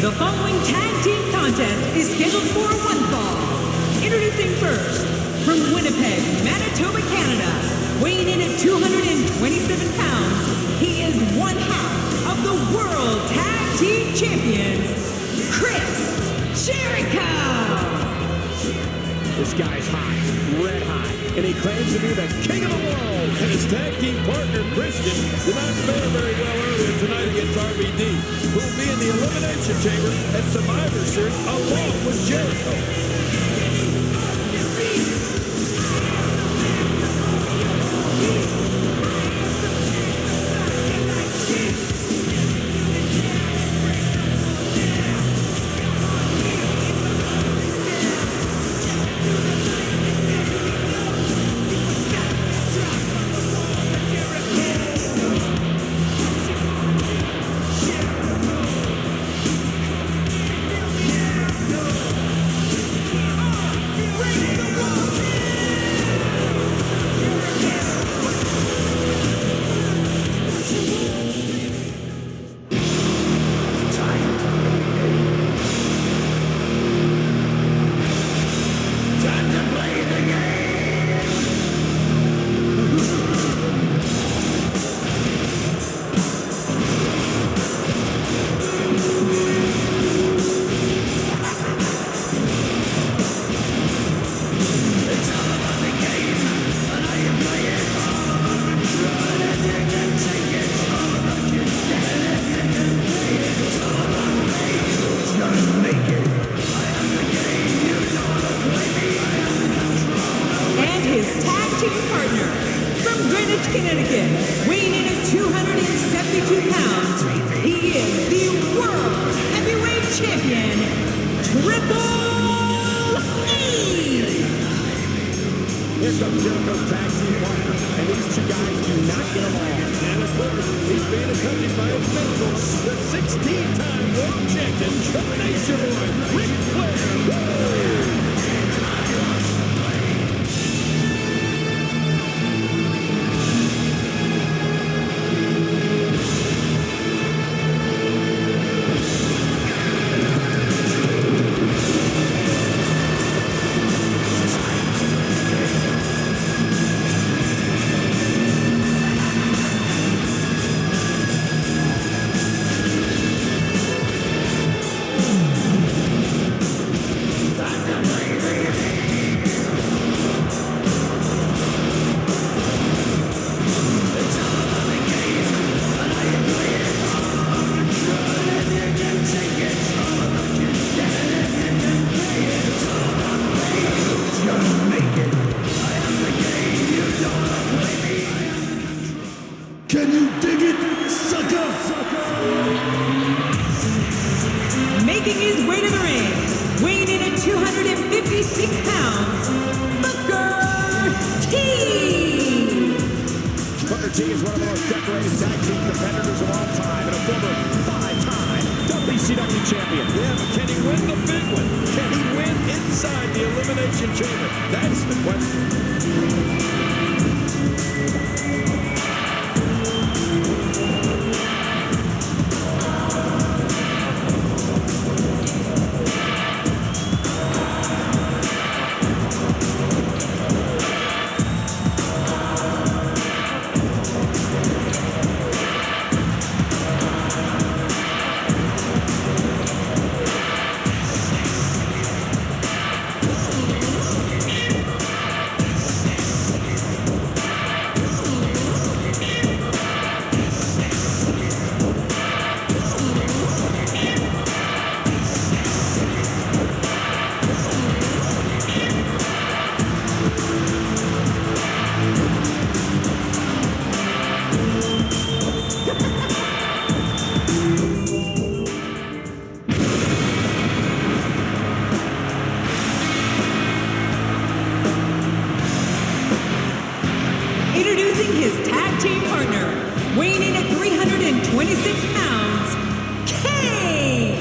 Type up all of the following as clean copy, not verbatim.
The following tag team contest is scheduled for one fall. Introducing first, from Winnipeg, Manitoba, Canada, weighing in at 227 pounds, he is one half of the World Tag Team Champions, Chris Jericho! This guy's hot, red hot, and he claims to be the king of the world. And his tag team partner, Christian, did not fare very well earlier tonight against RVD, who will be in the Elimination Chamber at Survivor Series along with Jericho. Connecticut, weighing in at 272 pounds, he is the World Heavyweight Champion, Triple H! Here comes Jericho's tag team partner, and these two guys do not get along. And of course, he's being accompanied by his mentor, the 16-time World Champion, the Nature Boy, Ric Flair. Can you dig it, sucker? Making his way to the ring, weighing in at 256 pounds, Booker T! Booker T is one of the most decorated tag team competitors of all time and a former five-time WCW champion. Yeah, but can he win the big one? Can he win inside the Elimination Chamber? That's the question. Introducing his tag team partner, weighing in at 326 pounds, Kane!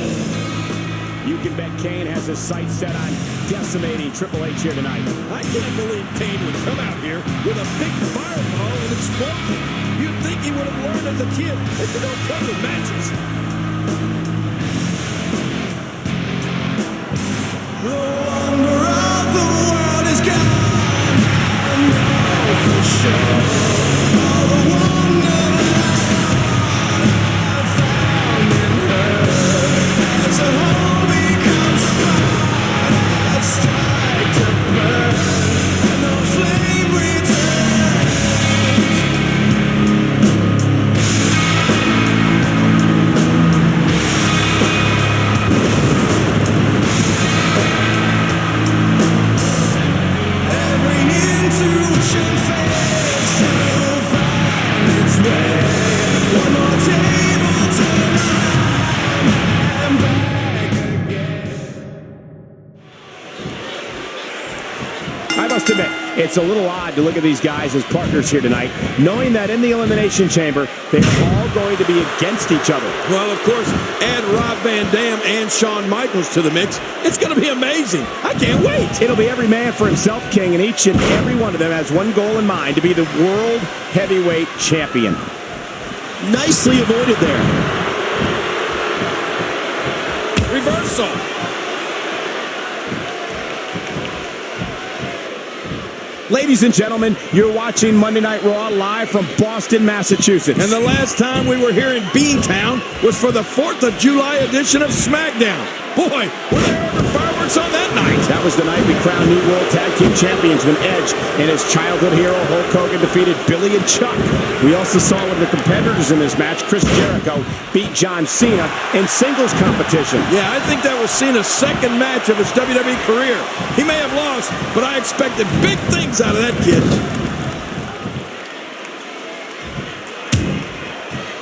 You can bet Kane has his sights set on decimating Triple H here tonight. I can't believe Kane would come out here with a big fireball and explode. You'd think he would have learned as a kid that you don't come to matches. I must admit, it's a little odd to look at these guys as partners here tonight, knowing that in the Elimination Chamber, they're all going to be against each other. Well, of course, add Rob Van Dam and Shawn Michaels to the mix. It's going to be amazing. I can't wait. It'll be every man for himself, King, and each and every one of them has one goal in mind, to be the World Heavyweight Champion. Nicely avoided there. Reversal. Ladies and gentlemen, you're watching Monday Night Raw live from Boston, Massachusetts. And the last time we were here in Beantown was for the 4th of July edition of SmackDown. Boy, were there ever fireworks on that night. That was the night we crowned new World Tag Team Champions when Edge and his childhood hero Hulk Hogan defeated Billy and Chuck. We also saw one of the competitors in this match, Chris Jericho, beat John Cena in singles competition. Yeah, I think that was Cena's second match of his WWE career. He may have lost, but I expected big things out of that kid.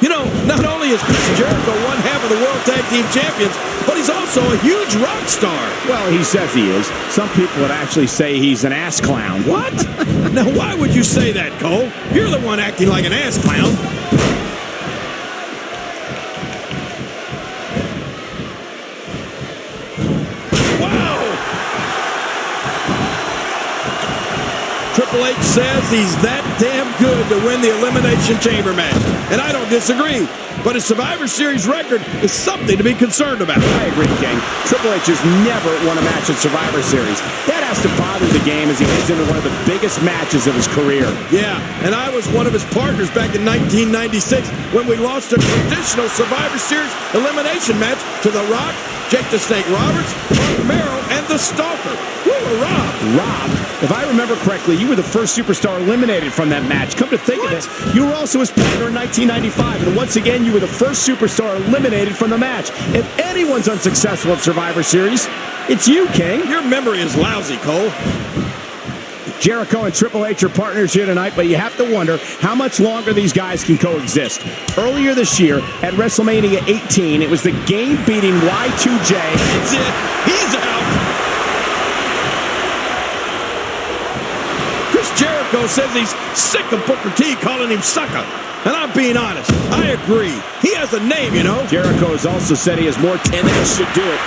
You know, not only is Chris Jericho one half of the World Tag Team Champions, but he's also a huge rock star. Well, he says he is. Some people would actually say he's an ass clown. What? Now, why would you say that, Cole? You're the one acting like an ass clown. Triple H says he's that damn good to win the Elimination Chamber match. And I don't disagree. But his Survivor Series record is something to be concerned about. I agree, King. Triple H has never won a match at Survivor Series. That has to bother the game as he heads into one of the biggest matches of his career. Yeah, and I was one of his partners back in 1996 when we lost a traditional Survivor Series elimination match to The Rock, Jake the Snake Roberts, Mark Merrill, and The Stalker. Rob. Rob, if I remember correctly, you were the first superstar eliminated from that match. Come to think of it, you were also his partner in 1995, and once again, you were the first superstar eliminated from the match. If anyone's unsuccessful at Survivor Series, it's you, King. Your memory is lousy, Cole. Jericho and Triple H are partners here tonight, but you have to wonder how much longer these guys can coexist. Earlier this year, at WrestleMania 18, it was the game-beating Y2J. That's it. He's out. Jericho says he's sick of Booker T calling him sucker. And I'm being honest, I agree. He has a name, you know. Jericho has also said he has more talent than should do it.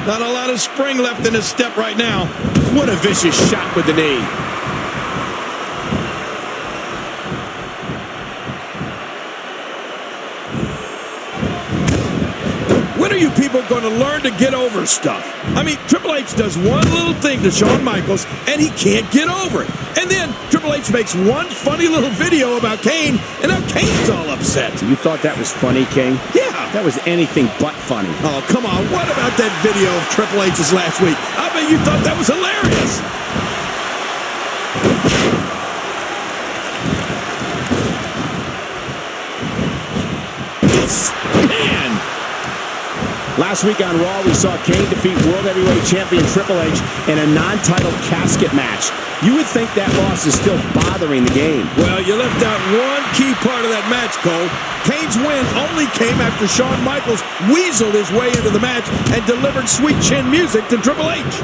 Not a lot of spring left in his step right now. What a vicious shot with the knee. When are you people going to learn to get over stuff? I mean, Triple H does one little thing to Shawn Michaels, and he can't get over it. And then Triple H makes one funny little video about Kane, and now Kane's all upset. You thought that was funny, King? Yeah. That was anything but funny. Oh, come on. What about that video of Triple H's last week? I bet you thought that was hilarious. Man. Last week on Raw, we saw Kane defeat World Heavyweight Champion Triple H in a non-title casket match. You would think that loss is still bothering the game. Well, you left out one key part of that match, Cole. Kane's win only came after Shawn Michaels weaseled his way into the match and delivered sweet chin music to Triple H.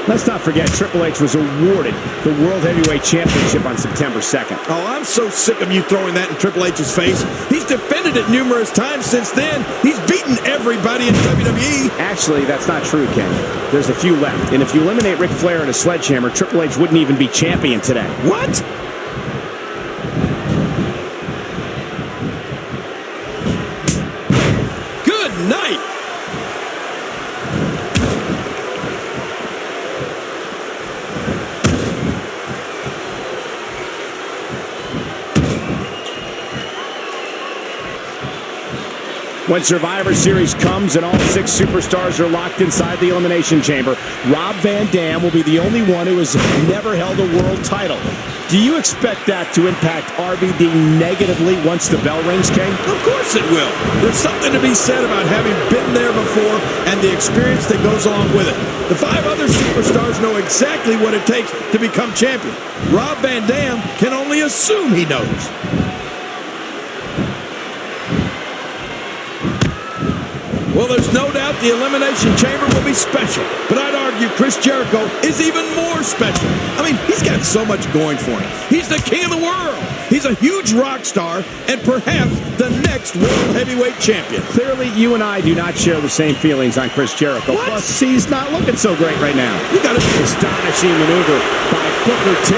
Let's not forget, Triple H was awarded the World Heavyweight Championship on September 2nd. Oh, I'm so sick of you throwing that in Triple H's face. He's defended it numerous times since then. He's beaten everybody in WWE. Actually, that's not true, Ken. There's a few left. And if you eliminate Ric Flair in a sledgehammer, Triple H wouldn't even be champion today. What? Good night. When Survivor Series comes and all 6 superstars are locked inside the Elimination Chamber, Rob Van Dam will be the only one who has never held a world title. Do you expect that to impact RVD negatively once the bell rings, King? Of course it will. There's something to be said about having been there before and the experience that goes along with it. The 5 other superstars know exactly what it takes to become champion. Rob Van Dam can only assume he knows. Well, there's no doubt the Elimination Chamber will be special, but I'd argue Chris Jericho is even more special. I mean, he's got so much going for him. He's the king of the world. He's a huge rock star and perhaps the next World Heavyweight Champion. Clearly, you and I do not share the same feelings on Chris Jericho. What? Plus, he's not looking so great right now. You got it. Astonishing maneuver by Booker T.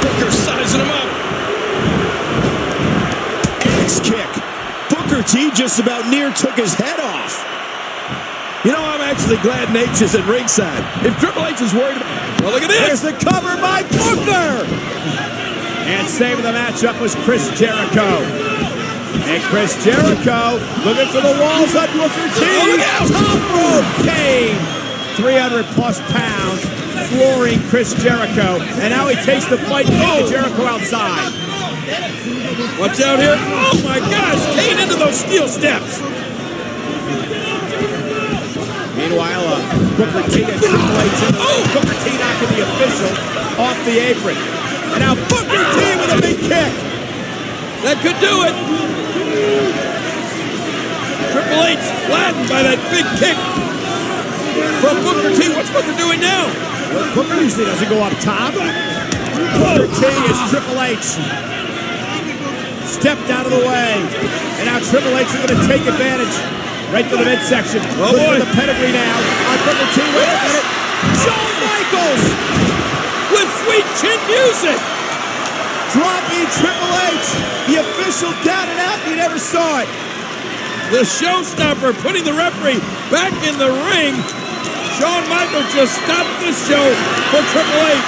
Booker sizing him up. Axe kick. Booker T just about near took his head off. You know, I'm actually glad Nate's is at ringside. If Triple H is worried about... Well, look at this. There's the cover by Booker. And saving the matchup was Chris Jericho. And Chris Jericho looking for the walls on Booker T. Oh, look out. Top rope Kane. 300-plus pounds flooring Chris Jericho. And now he takes the fight to Jericho outside. Watch out here. Oh, my gosh. Kane into those steel steps. Meanwhile, Booker T and Triple H in the Booker T knocking the official off the apron. And now Booker T with a big kick. That could do it. Triple H flattened by that big kick from Booker T. What's Booker doing now? Well, Booker usually doesn't go up top. Booker T is Triple H. Stepped out of the way. And now Triple H is going to take advantage. Right to the midsection. Oh, boy. The pedigree now on Booker T. Wait a minute. Shawn Michaels With sweet chin music. dropping Triple H. The official down and out. You never saw it. The showstopper putting the referee back in the ring. Shawn Michaels just stopped this show for Triple H.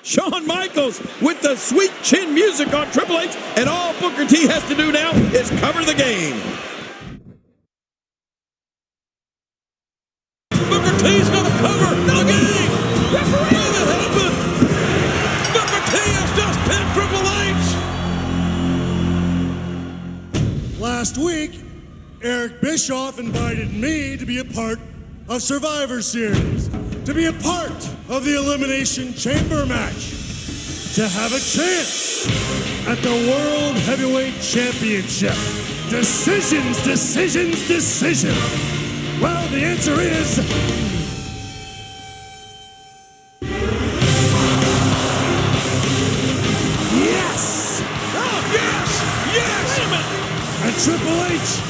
Shawn Michaels with the sweet chin music on Triple H, and all Booker T has to do now is cover the game. Booker T's gonna cover the game. Referee, what happened? Booker T has just pinned Triple H. Last week, Eric Bischoff invited me to be a part of Survivor Series, to be a part of the Elimination Chamber match, to have a chance at the World Heavyweight Championship. Decisions, decisions, decisions. Well, the answer is... yes! Oh, yes! Yes! And Triple H,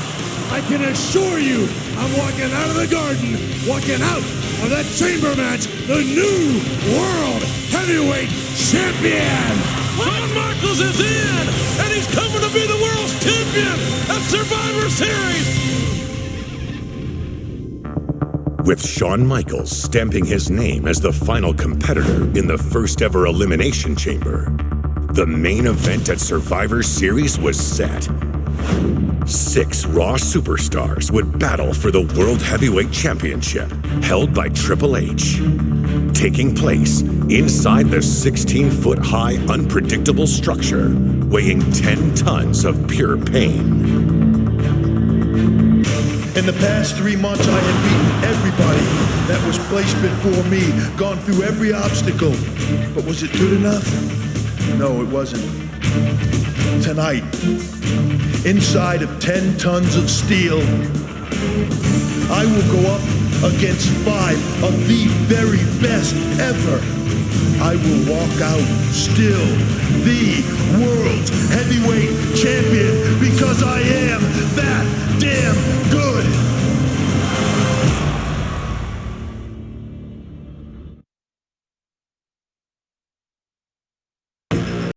I can assure you, I'm walking out of the garden, walking out of that chamber match, the new World Heavyweight Champion! Shawn Michaels is in, and he's coming to be the world's champion at Survivor Series! With Shawn Michaels stamping his name as the final competitor in the first ever Elimination Chamber, the main event at Survivor Series was set. 6 Raw superstars would battle for the World Heavyweight Championship, held by Triple H, taking place inside the 16-foot-high unpredictable structure, weighing 10 tons of pure pain. In the past 3 months, I had beaten everybody that was placed before me, gone through every obstacle. But was it good enough? No, it wasn't. Tonight, inside of 10 tons of steel, I will go up against 5 of the very best ever. I will walk out still the world's heavyweight champion because I am that damn